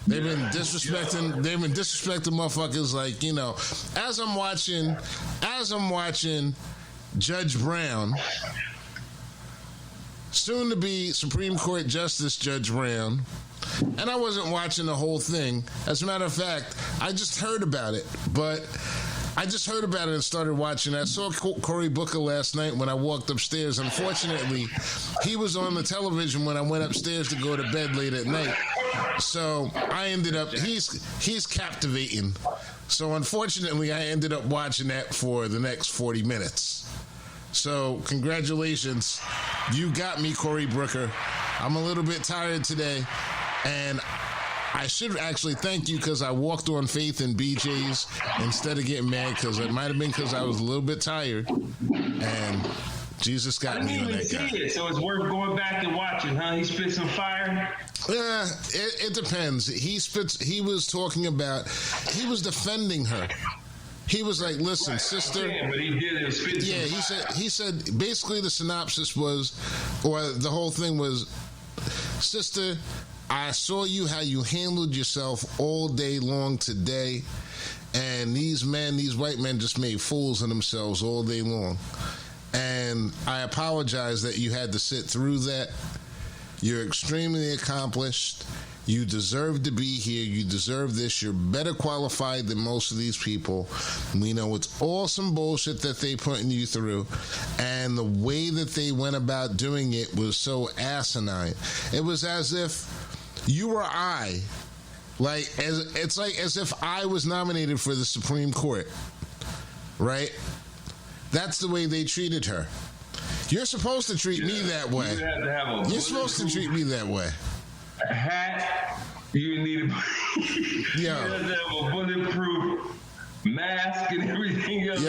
They've been disrespecting. They've been disrespecting motherfuckers. Like, you know, as I'm watching Judge Brown, soon to be Supreme Court Justice Judge Brown, and I wasn't watching the whole thing. As a matter of fact, I just heard about it, and started watching. I saw Cory Booker last night when I walked upstairs. Unfortunately, he was on the television when I went upstairs to go to bed late at night. So I ended up, he's captivating. So unfortunately, I ended up watching that for the next 40 minutes. So congratulations. You got me, Cory Booker. I'm a little bit tired today. And I should actually thank you because I walked on faith in BJ's instead of getting mad, because it might have been because I was a little bit tired, and Jesus got me on that guy. It, so it's worth going back and watching, huh? He spit some fire. Yeah, it depends. He was talking about, he was defending her. He was like, "Listen, right, sister." But he did it. Yeah, he said basically the synopsis was, or the whole thing was, "Sister, I saw how you handled yourself all day long today, and these white men just made fools of themselves all day long. And I apologize that you had to sit through that. You're extremely accomplished. You deserve to be here. You deserve this. You're better qualified than most of these people. We know it's all some bullshit that they putting you through. And the way that they went about doing it was so asinine. It was as if you or I, it's like as if I was nominated for the Supreme Court, right? That's the way they treated her. You're supposed to treat me that way. You're supposed to treat me that way. A hat, you need to have a bulletproof mask and everything else.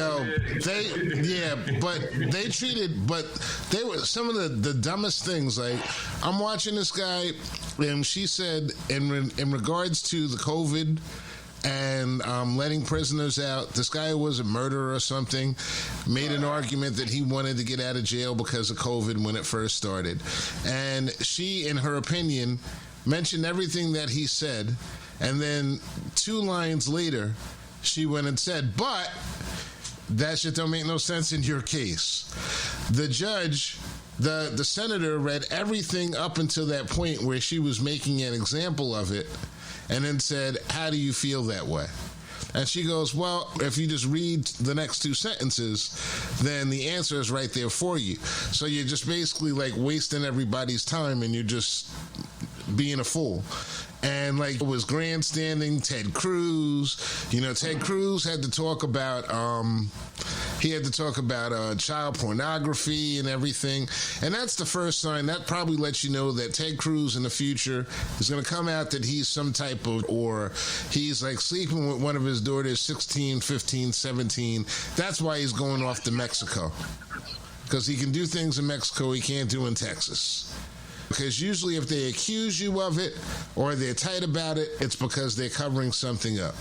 But they were some of the dumbest things. Like, I'm watching this guy, and she said in regards to the COVID and letting prisoners out, this guy was a murderer or something, made an argument that he wanted to get out of jail because of COVID when it first started. And she, in her opinion, mentioned everything that he said, and then 2 lines later, she went and said, "But that shit don't make no sense in your case." The judge, the senator, read everything up until that point where she was making an example of it, and then said, "How do you feel that way?" And she goes, "Well, if you just read the next 2 sentences, then the answer is right there for you. So you're just basically like wasting everybody's time, and you're just being a fool." And like, it was grandstanding. Ted Cruz, Ted Cruz had to talk about child pornography and everything. And that's the first sign. That probably lets you know that Ted Cruz in the future is going to come out that he's some type of, or he's like sleeping with one of his daughters, 16, 15, 17. That's why he's going off to Mexico. Because he can do things in Mexico he can't do in Texas. Because usually if they accuse you of it or they're tight about it, it's because they're covering something up.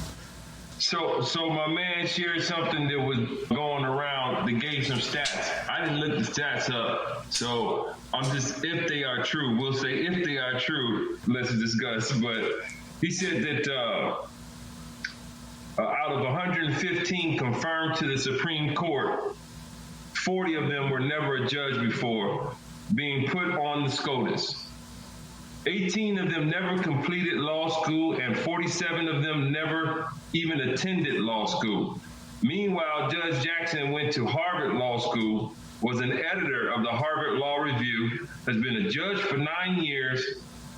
So my man shared something that was going around that gave some stats. I didn't look the stats up, so I'm just, if they are true, we'll say if they are true, let's discuss. But he said that out of 115 confirmed to the Supreme Court, 40 of them were never a judge before, being put on the SCOTUS. 18 of them never completed law school, and 47 of them never even attended law school. Meanwhile, Judge Jackson went to Harvard Law School, was an editor of the Harvard Law Review, has been a judge for 9 years,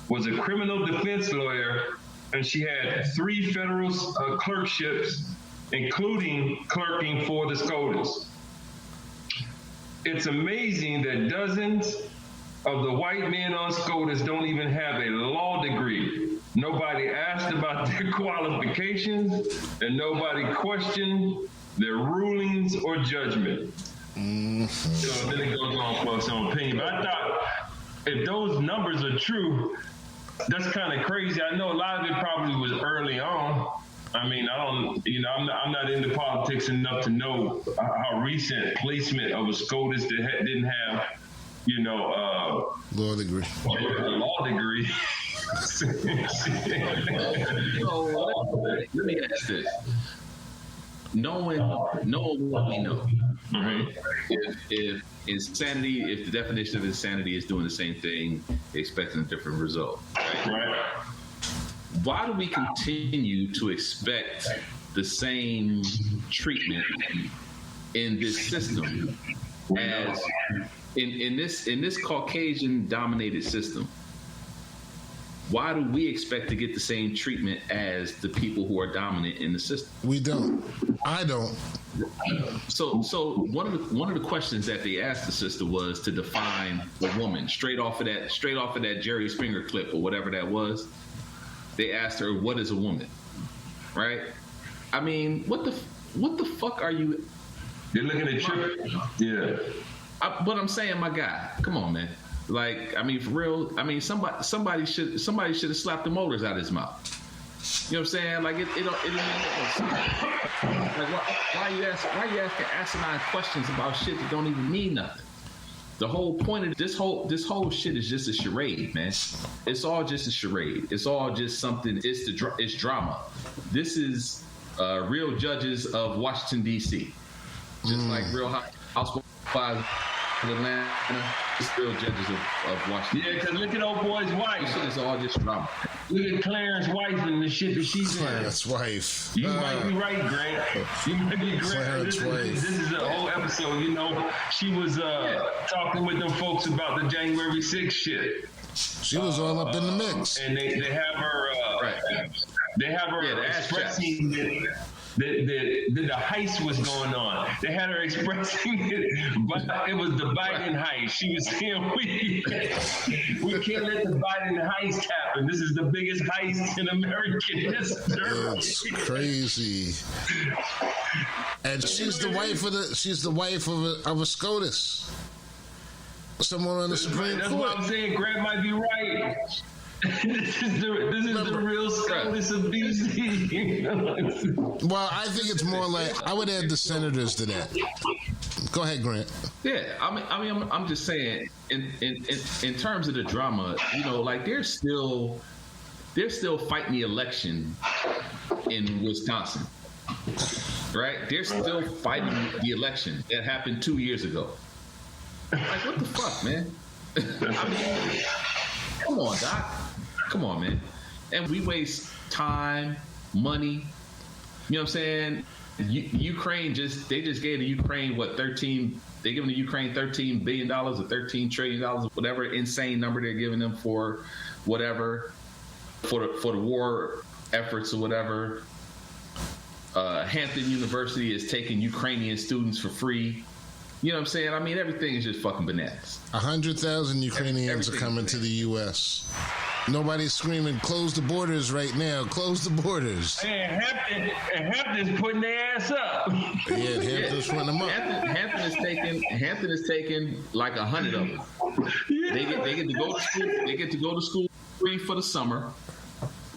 was a criminal defense lawyer, and she had 3 federal clerkships, including clerking for the SCOTUS. It's amazing that dozens of the white men on SCOTUS don't even have a law degree. Nobody asked about their qualifications, and nobody questioned their rulings or judgment. Mm-hmm. So then it goes on for some opinion. But I thought, if those numbers are true, that's kind of crazy. I know a lot of it probably was early on. I mean, I'm not into politics enough to know how recent placement of a SCOTUS that didn't have, law degree. A law degree. Let me ask this. Knowing what we know, right? If insanity, if the definition of insanity is doing the same thing, expecting a different result, right? Why do we continue to expect the same treatment in this system as in this Caucasian dominated system? Why do we expect to get the same treatment as the people who are dominant in the system? We don't. I don't. So one of the questions that they asked the sister was to define a woman straight off of that Jerry Springer clip or whatever that was. They asked her, "What is a woman?" Right? I mean, what the fuck are you? You're looking at you. Yeah. But I'm saying, my guy, come on, man. Like, I mean, for real. I mean, somebody should have slapped the molars out of his mouth. You know what I'm saying? Like, it don't make no sense. Like, why you asking asinine questions about shit that don't even mean nothing? The whole point of this whole shit is just a charade, man. It's all just a charade. It's all just something. It's drama. This is Real Judges of Washington D.C. Just like Real Housewives of Atlanta. It's Real Judges of Washington. Yeah, because look at old boy's wife. This shit is all just drama. Look at Clarence's wife and the shit that she's in. Clarence's wife. You might be right, Grant. You might be Grant. This is a whole episode. You know, she was talking with them folks about the January 6th shit. She was all up in the mix. And they have her. They have her expressing that the heist was going on. They had her expressing it, but it was the Biden heist. She was saying, we can't let the Biden heist happen. This is the biggest heist in American history. It's crazy. And she's the wife of a SCOTUS. Someone on the Supreme Court. That's what I'm saying. Grant might be right. This is the real SCOTUS of DC. Well, I think it's more like I would add the senators to that. Go ahead, Grant. Yeah, I mean, I'm just saying, in terms of the drama, you know, like they're still fighting the election in Wisconsin, right? They're still fighting the election that happened 2 years ago. Like, what the fuck, man? I mean, come on, Doc. Come on, man. And we waste time, money. You know what I'm saying? Ukraine they just gave the Ukraine they're giving the Ukraine $13 billion or $13 trillion, whatever insane number they're giving them for whatever, for the war efforts or whatever. Hampton University is taking Ukrainian students for free. You know what I'm saying? I mean, everything is just fucking bananas. 100,000 Ukrainians are coming to the U.S. Nobody's screaming, close the borders right now. Close the borders. And Hampton's putting their ass up. Yeah, Hampton's putting them up. Hampton is taking like 100 of them. Yeah. They get to go to school. They get to go to school free for the summer.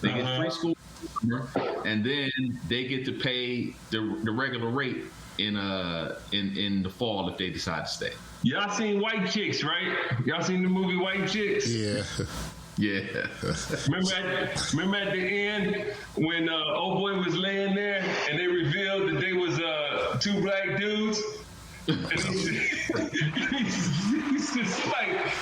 They get free school for the summer, and then they get to pay the regular rate in the fall if they decide to stay. Y'all seen White Chicks, right? Y'all seen the movie White Chicks? Yeah. Yeah. Remember at the end when old boy was laying there and they revealed that they was two black dudes? And he said,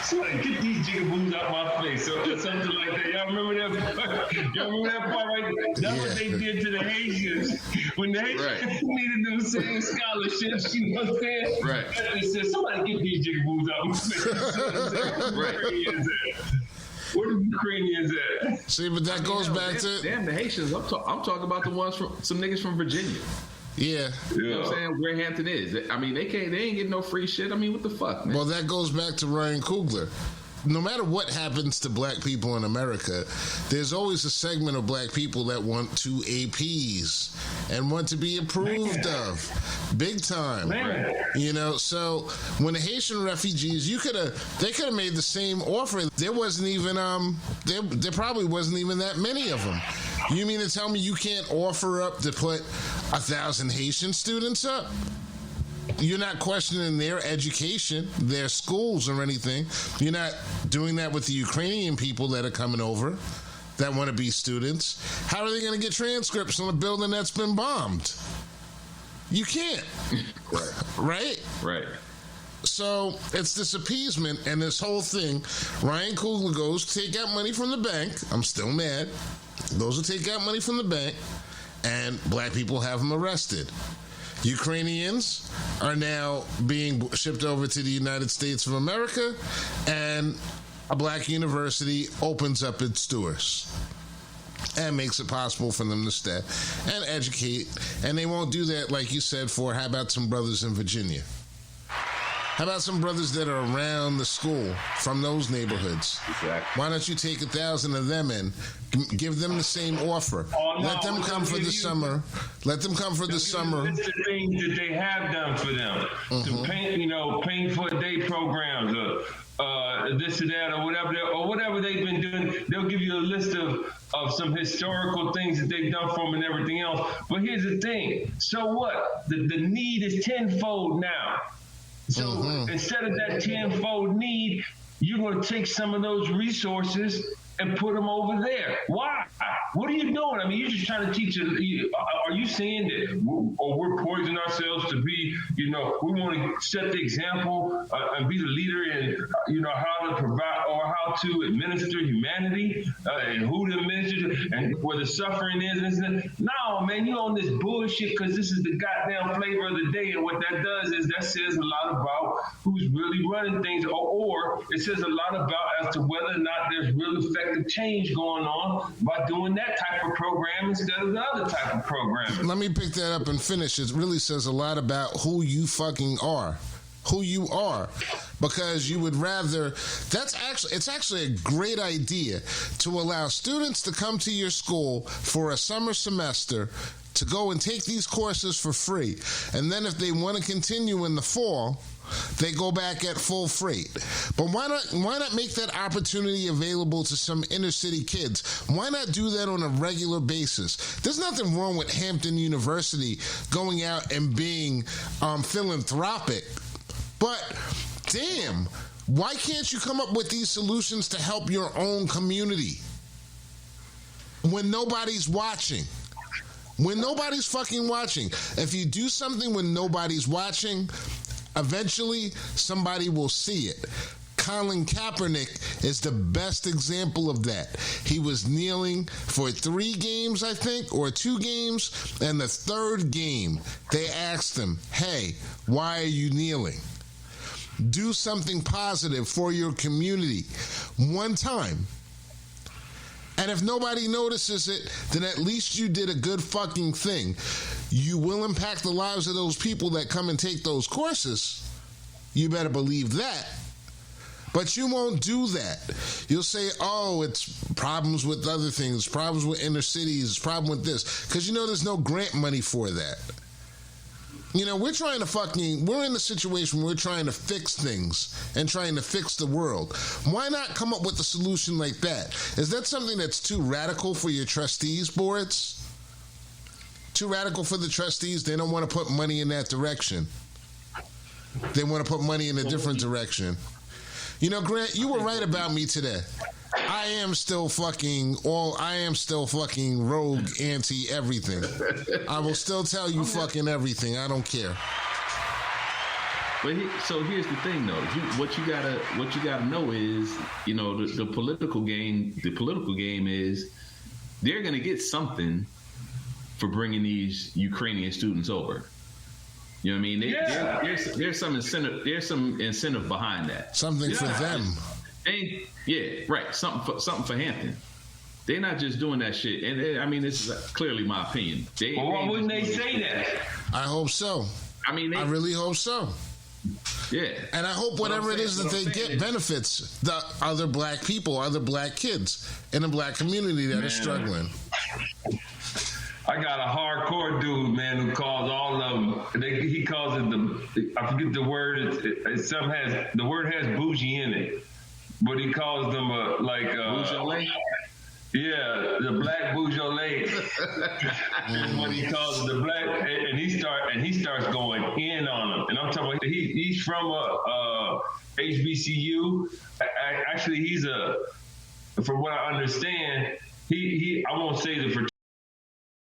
somebody get these jigaboos out my face, or something like that. Y'all remember that part right there? That's what they did to the Haitians. When the Haitians needed them same scholarships, you know what I'm saying? Right. They said, somebody get these jigaboos out my face. Where the Ukrainians at? See, but that goes back to... Damn, the Haitians. I'm talking about the ones from some niggas from Virginia. Yeah. You know what I'm saying? Where Hampton is. I mean, they ain't getting no free shit. I mean, what the fuck, man? Well, that goes back to Ryan Coogler. No matter what happens to black people in America, there's always a segment of black people that want to appease and want to be approved of. Big time. Man. You know, so when the Haitian refugees, they could have made the same offer. There wasn't even, there probably wasn't even that many of them. You mean to tell me you can't offer up to put 1,000 Haitian students up? you're not questioning their education, their schools, or anything. You're not doing that with the Ukrainian people that are coming over that want to be students. How are they going to get transcripts on a building that's been bombed? You can't. Right? Right. So it's this appeasement and this whole thing. Ryan Coogler goes to take out money from the bank. I'm still mad. Goes to take out money from the bank, and black people have him arrested. Ukrainians are now being shipped over to the United States of America, and a black university opens up its doors and makes it possible for them to stay and educate. And they won't do that, like you said, for how about some brothers in Virginia? How about some brothers that are around the school from those neighborhoods? Exactly. Why don't you take 1,000 of them in, give them the same offer? Let them come for the summer. Let them come for the summer. It's the things that they have done for them. To paint for a day programs, this or that, or whatever they've been doing. They'll give you a list of some historical things that they've done for them and everything else. But here's the thing. So what? The need is tenfold now. So instead of that tenfold need, you're going to take some of those resources and put them over there. Why? What are you doing? I mean, you're just trying to teach. Are you saying that we're poisoning ourselves to be, we want to set the example and be the leader in, how to provide or how to administer humanity and who to administer and where the suffering is? No, man, you on this bullshit because this is the goddamn flavor of the day. And what that does is that says a lot about who's really running things, or it says a lot about as to whether or not there's real effective change going on by doing that type of program instead of the other type of program. Let me pick that up and finish. It really says a lot about who you fucking are. Who you are, because you would rather. It's actually a great idea to allow students to come to your school for a summer semester to go and take these courses for free, and then if they want to continue in the fall, they go back at full freight. But why not make that opportunity available to some inner city kids? Why not do that on a regular basis? There's nothing wrong with Hampton University going out and being philanthropic. But damn, why can't you come up with these solutions to help your own community when nobody's watching? When nobody's fucking watching. If you do something when nobody's watching, eventually somebody will see it. Colin Kaepernick is the best example of that. He was kneeling for 3 games, I think, or 2 games, and the 3rd game, they asked him, hey, why are you kneeling? Do something positive for your community one time. And if nobody notices it, then at least you did a good fucking thing. You will impact the lives of those people that come and take those courses. You better believe that. But you won't do that. You'll say, oh, it's problems with other things, problems with inner cities, problem with this. Because there's no grant money for that. We're in a situation where we're trying to fix things and trying to fix the world. Why not come up with a solution like that? Is that something that's too radical for your trustees boards? Too radical for the trustees? They don't want to put money in that direction. They want to put money in a different direction. Grant, you were right about me today. I am still fucking rogue anti everything. I will still tell you fucking everything. I don't care. But so here's the thing, though. What you gotta know is, the political game. The political game is they're gonna get something for bringing these Ukrainian students over. You know what I mean? There's some incentive. There's some incentive behind that. Something for them. Something for Hampton. They're not just doing that shit. And this is clearly my opinion. Why wouldn't they say that? I hope so. I really hope so. Yeah. And I hope whatever it is that they get benefits the other black people, other black kids in the black community that are struggling. I got a hardcore dude, man, who calls all of them. He calls it I forget the word. The word has bougie in it, but he calls them Bourgeois? Yeah, the black Beaujolais is what he calls it, the black, and he starts going in on him. And I'm talking about he's from HBCU. Actually, he's from what I understand, I won't say the fraternity.